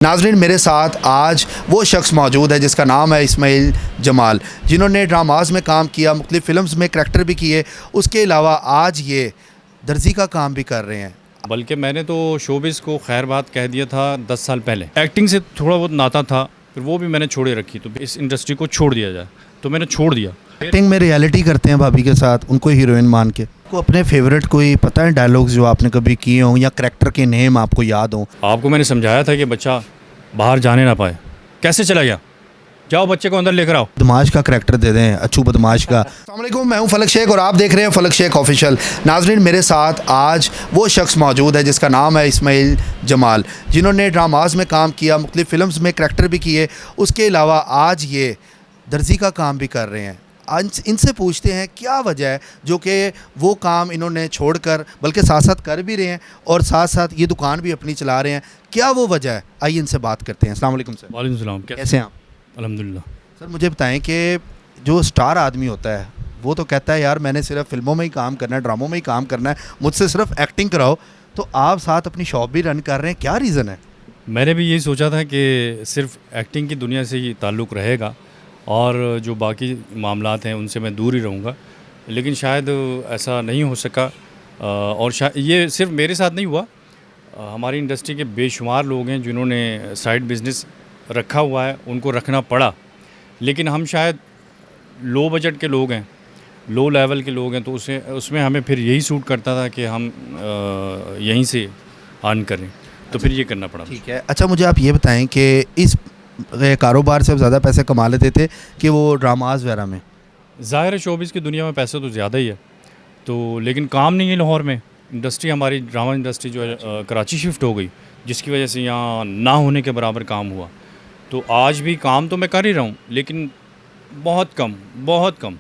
नाज़रीन, मेरे साथ आज वो शख्स मौजूद है जिसका नाम है इस्माइल जमाल, जिन्होंने ड्रामाज में काम किया, मुख्तलिफ़ फ़िल्म्स में करैक्टर भी किए। उसके अलावा आज ये दर्जी का काम भी कर रहे हैं। बल्कि मैंने तो शोबिज़ को खैर बात कह दिया था 10 साल पहले। एक्टिंग से थोड़ा बहुत नाता था, फिर वो भी मैंने छोड़े रखी। तो इस इंडस्ट्री को छोड़ दिया जाए, तो मैंने छोड़ दिया। एक्टिंग में रियलिटी करते हैं भाभी के साथ, उनको हीरोइन मान के। आपको अपने फेवरेट कोई पता है डायलॉग्स जो आपने कभी किए हों या करैक्टर के नेम आपको याद हों? आपको मैंने समझाया था कि बच्चा बाहर जाने ना पाए। कैसे चला गया? जाओ बच्चे को अंदर लेकर आओ। बदमाश का करैक्टर दे दें, अच्छू बदमाश का। अस्सलाम वालेकुम, मैं हूं फलक शेख और आप देख रहे हैं फलक शेख ऑफिशियल। नाज़रीन, मेरे साथ आज वो शख्स मौजूद है जिसका नाम है इस्माइल जमाल, जिन्होंने ड्रामाज में काम किया, मुख्तलिफ़ फ़िल्म्स में करैक्टर भी किए। उसके अलावा आज ये दर्जी का काम भी कर रहे हैं। आज इनसे पूछते हैं क्या वजह है जो कि वो काम इन्होंने छोड़कर, बल्कि साथ साथ कर भी रहे हैं और साथ साथ ये दुकान भी अपनी चला रहे हैं। क्या वो वजह है, आइए इनसे बात करते हैं। अस्सलाम वालेकुम सर। वालेकुम सलाम। कैसे हैं आप? अल्हम्दुलिल्लाह। सर मुझे बताएं कि जो स्टार आदमी होता है वो तो कहता है यार मैंने सिर्फ फिल्मों में ही काम करना है, ड्रामों में ही काम करना है, मुझसे सिर्फ एक्टिंग कराओ। तो आप साथ अपनी शॉप भी रन कर रहे हैं, क्या रीज़न है? मैंने भी यही सोचा था कि सिर्फ एक्टिंग की दुनिया से ही ताल्लुक़ रहेगा और जो बाकी मामलात हैं उनसे मैं दूर ही रहूँगा, लेकिन शायद ऐसा नहीं हो सका। और शायद ये सिर्फ मेरे साथ नहीं हुआ, हमारी इंडस्ट्री के बेशुमार लोग हैं जिन्होंने साइड बिज़नेस रखा हुआ है, उनको रखना पड़ा। लेकिन हम शायद लो बजट के लोग हैं, लो लेवल के लोग हैं, तो उसमें हमें फिर यही सूट करता था कि हम यहीं से अर्न करें, तो फिर ये करना पड़ा। ठीक है, अच्छा मुझे आप ये बताएं कि इस कारोबार से ज़्यादा पैसे कमा लेते थे कि वो ड्रामाज वगैरह में? ज़ाहिर है शोबिज़ की दुनिया में पैसे तो ज़्यादा ही है, तो लेकिन काम नहीं है लाहौर में। इंडस्ट्री हमारी ड्रामा इंडस्ट्री जो है कराची शिफ्ट हो गई, जिसकी वजह से यहाँ ना होने के बराबर काम हुआ। तो आज भी काम तो मैं कर ही रहा हूँ, लेकिन बहुत कम, बहुत कम।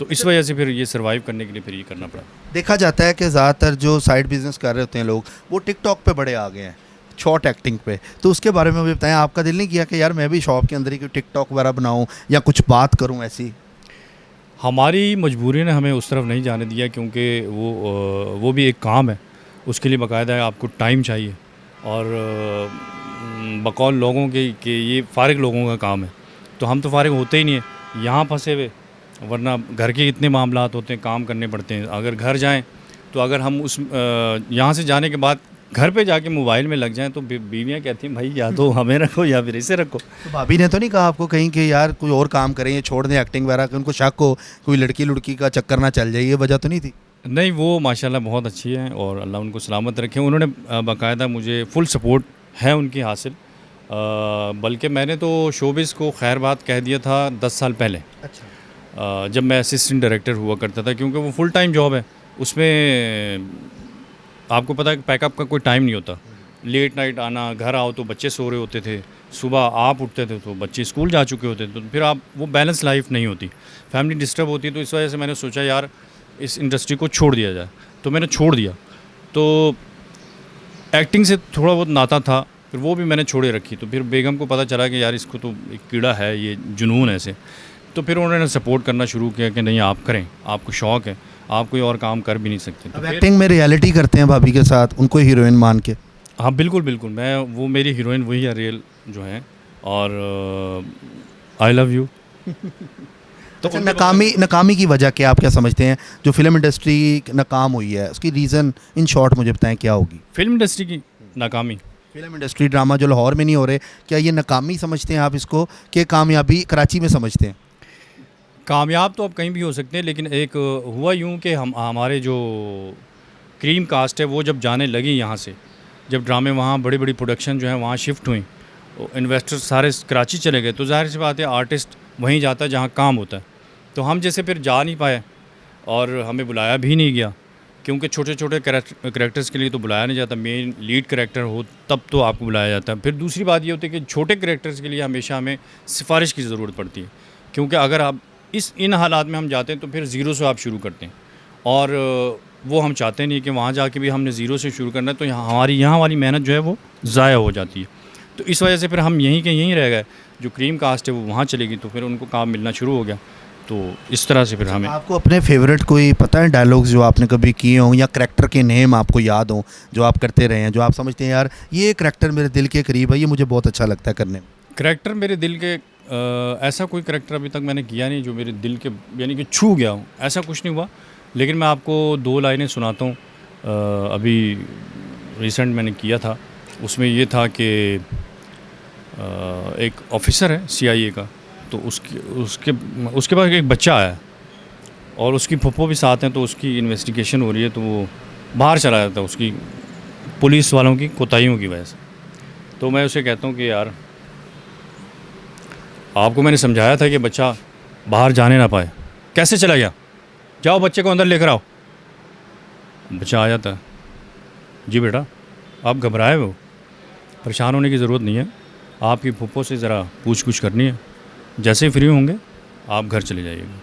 तो इस वजह से फिर ये सर्वाइव करने के लिए फिर ये करना पड़ा। देखा जाता है कि ज़्यादातर जो साइड बिज़नेस कर रहे होते हैं लोग, वो टिकटॉक पे बड़े आ गए हैं, शॉर्ट एक्टिंग पे। तो उसके बारे में मुझे बताएं, आपका दिल नहीं किया कि यार मैं भी शॉप के अंदर ही कोई टिकटॉक वगैरह बनाऊँ या कुछ बात करूँ ऐसी? हमारी मजबूरी ने हमें उस तरफ नहीं जाने दिया, क्योंकि वो भी एक काम है, उसके लिए बाकायदा आपको टाइम चाहिए। और बकौल लोगों के कि ये फ़ारिग लोगों का काम है, तो हम तो फ़ारिग होते ही नहीं हैं, यहाँ फंसे हुए। वरना घर के इतने मामलात होते हैं, काम करने पड़ते हैं। अगर घर जाएं तो अगर हम उस यहाँ से जाने के बाद घर पे जाके मोबाइल में लग जाएं तो बीवियाँ कहती हैं भाई या तो हमें रखो या फिर इसे रखो। तो भाभी ने तो नहीं कहा आपको कहीं कि यार कोई और काम करें, ये छोड़ दें एक्टिंग वगैरह, कि उनको शक हो कोई लड़की का चक्कर ना चल जाए? ये वजह तो नहीं थी? नहीं, वो माशाल्लाह बहुत अच्छी है और अल्लाह उनको सलामत रखे। उन्होंने बाकायदा मुझे फुल सपोर्ट है उनकी हासिल। बल्कि मैंने तो शोबिज़ को खैर बात कह दिया था 10 साल पहले। अच्छा। जब मैं असिस्टेंट डायरेक्टर हुआ करता था, क्योंकि वो फुल टाइम जॉब है, उसमें आपको पता है कि पैकअप का कोई टाइम नहीं होता। लेट नाइट आना, घर आओ तो बच्चे सो रहे होते थे, सुबह आप उठते थे तो बच्चे स्कूल जा चुके होते थे, तो फिर आप वो बैलेंस लाइफ नहीं होती, फैमिली डिस्टर्ब होती। तो इस वजह से मैंने सोचा यार इस इंडस्ट्री को छोड़ दिया जाए, तो मैंने छोड़ दिया। तो एक्टिंग से थोड़ा बहुत नाता था, फिर वो भी मैंने छोड़े रखी। तो फिर बेगम को पता चला कि यार इसको तो एक कीड़ा है, ये जुनून है ऐसे। तो फिर उन्होंने सपोर्ट करना शुरू किया कि नहीं आप करें, आपको शौक़ है, आप कोई और काम कर भी नहीं सकते। अब एक्टिंग में रियलिटी करते हैं भाभी के साथ, उनको हीरोइन मान के? हाँ बिल्कुल बिल्कुल, मैं वो मेरी हीरोइन वही है रियल जो है। और आई लव यू। तो नाकामी की वजह क्या, आप क्या समझते हैं जो फिल्म इंडस्ट्री नाकाम हुई है, उसकी रीज़न इन शॉर्ट मुझे बताएं क्या होगी? फिल्म इंडस्ट्री की नाकामी, फिल्म इंडस्ट्री ड्रामा जो लाहौर में नहीं हो रहे, क्या ये नाकामी समझते हैं आप इसको कि कामयाबी कराची में समझते हैं? कामयाब तो अब कहीं भी हो सकते हैं, लेकिन एक हुआ यूँ कि हमारे जो क्रीम कास्ट है वो जब जाने लगी यहाँ से, जब ड्रामे वहाँ बड़ी बड़ी प्रोडक्शन जो है वहाँ शिफ्ट हुई, इन्वेस्टर सारे कराची चले गए, तो ज़ाहिर सी बात है आर्टिस्ट वहीं जाता है जहाँ काम होता है। तो हम जैसे फिर जा नहीं पाए और हमें बुलाया भी नहीं गया, क्योंकि छोटे छोटे करैक्टर्स के लिए तो बुलाया नहीं जाता, मेन लीड करैक्टर हो तब तो आपको बुलाया जाता है। फिर दूसरी बात ये होती है कि छोटे करैक्टर्स के लिए हमेशा हमें सिफारिश की ज़रूरत पड़ती है, क्योंकि अगर आप इन हालात में हम जाते हैं तो फिर ज़ीरो से आप शुरू करते हैं, और वो हम चाहते नहीं कि वहाँ जाके भी हमने ज़ीरो से शुरू करना है, तो यहाँ वाली मेहनत जो है वो ज़ाया हो जाती है। तो इस वजह से फिर हम यहीं के यहीं रह गए। जो क्रीम कास्ट है वो वहाँ चलेगी, तो फिर उनको काम मिलना शुरू हो गया। तो इस तरह से फिर हमें आपको अपने फेवरेट कोई पता है डायलॉग्स जो आपने कभी किए हों या करैक्टर के नेम आपको याद हों जो आप करते रहे हैं, जो आप समझते हैं यार ये करैक्टर मेरे दिल के करीब है, ये मुझे बहुत अच्छा लगता है करने में? करैक्टर मेरे दिल के ऐसा कोई करैक्टर अभी तक मैंने किया नहीं जो मेरे दिल के यानी कि छू गया हो, ऐसा कुछ नहीं हुआ। लेकिन मैं आपको 2 लाइनें सुनाता हूँ। अभी रिसेंट मैंने किया था, उसमें ये था कि एक ऑफिसर है CIA का, तो उसके पास एक बच्चा आया और उसकी फुप्पो भी साथ हैं, तो उसकी इन्वेस्टिगेशन हो रही है, तो वो बाहर चला जाता है उसकी पुलिस वालों की कोताहियों की वजह से। तो मैं उसे कहता हूँ कि यार आपको मैंने समझाया था कि बच्चा बाहर जाने ना पाए, कैसे चला गया? जाओ बच्चे को अंदर लेकर आओ। बच्चा आ जाता है, जी बेटा आप घबराए हो, परेशान होने की ज़रूरत नहीं है, आपकी फुप्पो से ज़रा पूछ करनी है, जैसे ही फ्री होंगे आप घर चले जाइएगा।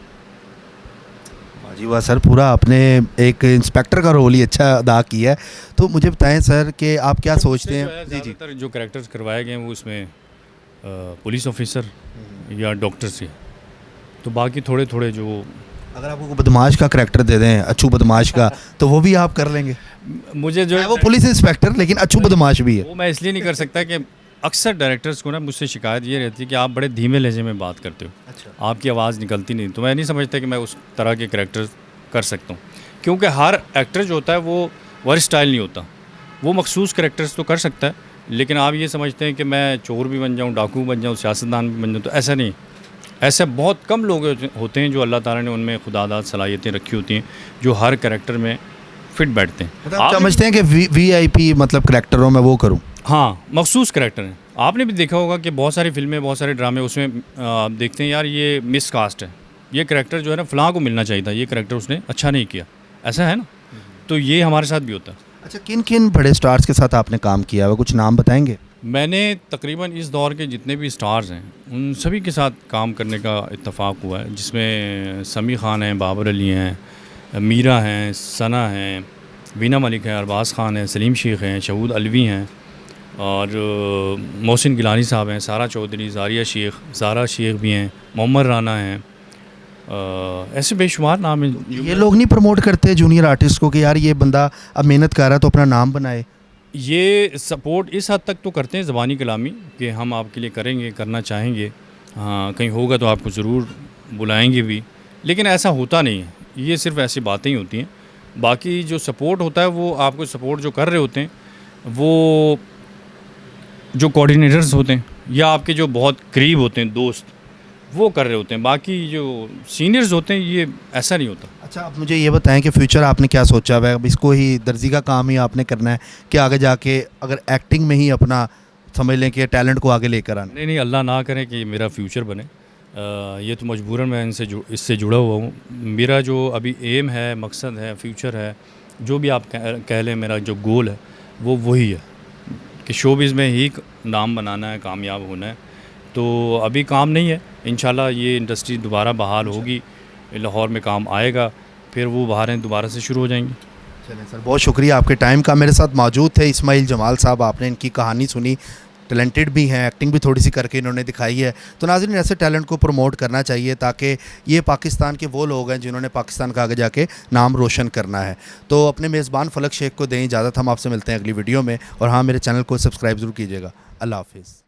वाह जी वाह सर, पूरा आपने एक इंस्पेक्टर का रोल ही अच्छा अदा किया है। तो मुझे बताएं सर कि आप क्या सोचते हैं? जी जी। ज़्यादातर जो कैरेक्टर्स करवाए गए हैं वो इसमें पुलिस ऑफिसर या डॉक्टर से, तो बाकी थोड़े थोड़े जो अगर आपको बदमाश का करैक्टर दे दें, अच्छू बदमाश का, तो वो भी आप कर लेंगे? मुझे जो है वो पुलिस इंस्पेक्टर लेकिन अच्छू बदमाश भी है। वो मैं इसलिए नहीं कर सकता कि अक्सर डायरेक्टर्स को ना मुझसे शिकायत ये रहती है कि आप बड़े धीमे लहजे में बात करते हो, अच्छा। आपकी आवाज़ निकलती नहीं, तो मैं नहीं समझता कि मैं उस तरह के करैक्टर कर सकता हूँ, क्योंकि हर एक्टर जो होता है वो वर्सटाइल नहीं होता। वो मखसूस करैक्टर्स तो कर सकता है, लेकिन आप ये समझते हैं कि मैं चोर भी बन जाऊँ, डाकू बन जाऊँ, सियासतदान भी बन जाऊँ, तो ऐसा नहीं। ऐसे बहुत कम लोग होते हैं जो अल्लाह ताला ने उनमें खुदादाद सलाहियतें रखी होती हैं जो हर करैक्टर में फिट बैठते हैं। मतलब आप समझते हैं कि VIP मतलब करैक्टरों में वो करूं? हाँ, मखसूस करैक्टर हैं। आपने भी देखा होगा कि बहुत सारी फिल्में, बहुत सारे ड्रामे, उसमें आप देखते हैं यार ये मिस कास्ट है, ये करैक्टर जो है ना फ़लाँ को मिलना चाहिए था, ये करैक्टर उसने अच्छा नहीं किया, ऐसा है ना? तो ये हमारे साथ भी होता है। अच्छा, किन किन बड़े स्टार्स के साथ आपने काम किया हुआ, कुछ नाम बताएंगे? मैंने तकरीबन इस दौर के जितने भी स्टार्स हैं उन सभी के साथ काम करने का इत्तेफाक हुआ है, जिसमें समी खान हैं, बाबर अली हैं, मीरा हैं, सना हैं, वीना मलिक हैं, अरबाज़ खान हैं, सलीम शेख हैं, शहूद अलवी हैं, और मोहसिन गिलानी साहब हैं, सारा चौधरी, जारिया शेख, ज़ारा शेख भी हैं, मोहम्मद राना हैं, ऐसे बेशुमार नाम हैं। ये लोग नहीं प्रमोट करते जूनियर आर्टिस्ट को कि यार ये बंदा अब मेहनत कर रहा है तो अपना नाम बनाए? ये सपोर्ट इस हद तक तो करते हैं ज़बानी कलामी कि हम आपके लिए करेंगे, करना चाहेंगे, हाँ कहीं होगा तो आपको ज़रूर बुलाएंगे भी, लेकिन ऐसा होता नहीं है, ये सिर्फ ऐसी बातें ही होती हैं। बाकी जो सपोर्ट होता है वो आपको सपोर्ट जो कर रहे होते हैं वो जो कोऑर्डिनेटर्स होते हैं या आपके जो बहुत करीब होते हैं दोस्त, वो कर रहे होते हैं। बाकी जो सीनियर्स होते हैं ये ऐसा नहीं होता। अच्छा, आप मुझे ये बताएं कि फ्यूचर आपने क्या सोचा हुआ है? अब इसको ही दर्जी का काम ही आपने करना है कि आगे जाके अगर एक्टिंग में ही अपना समझ लें कि टैलेंट को आगे लेकर आना? नहीं, अल्लाह ना करे कि मेरा फ्यूचर बने, ये तो मजबूरन मैं इससे जुड़ा हुआ हूँ। मेरा जो अभी एम है, मकसद है, फ्यूचर है, जो भी आप कह लें, मेरा जो गोल है वो वही है कि शोबिज़ में ही नाम बनाना है, कामयाब होना है। तो अभी काम नहीं है, इंशाल्लाह ये इंडस्ट्री दोबारा बहाल होगी, लाहौर में काम आएगा, फिर वो बहारें दोबारा से शुरू हो जाएंगी। चलें सर, बहुत शुक्रिया आपके टाइम का। मेरे साथ मौजूद थे इस्माइल जमाल साहब, आपने इनकी कहानी सुनी, टैलेंटेड भी हैं, एक्टिंग भी थोड़ी सी करके इन्होंने दिखाई है। तो नाज़रीन, ऐसे टैलेंट को प्रमोट करना चाहिए ताकि ये पाकिस्तान के वो लोग हैं जिन्होंने पाकिस्तान का आगे जाके नाम रोशन करना है। तो अपने मेज़बान फलक शेख को दें इजाज़त, हम आपसे मिलते हैं अगली वीडियो में, और हाँ मेरे चैनल को सब्सक्राइब ज़रूर कीजिएगा। अल्लाह हाफिज़।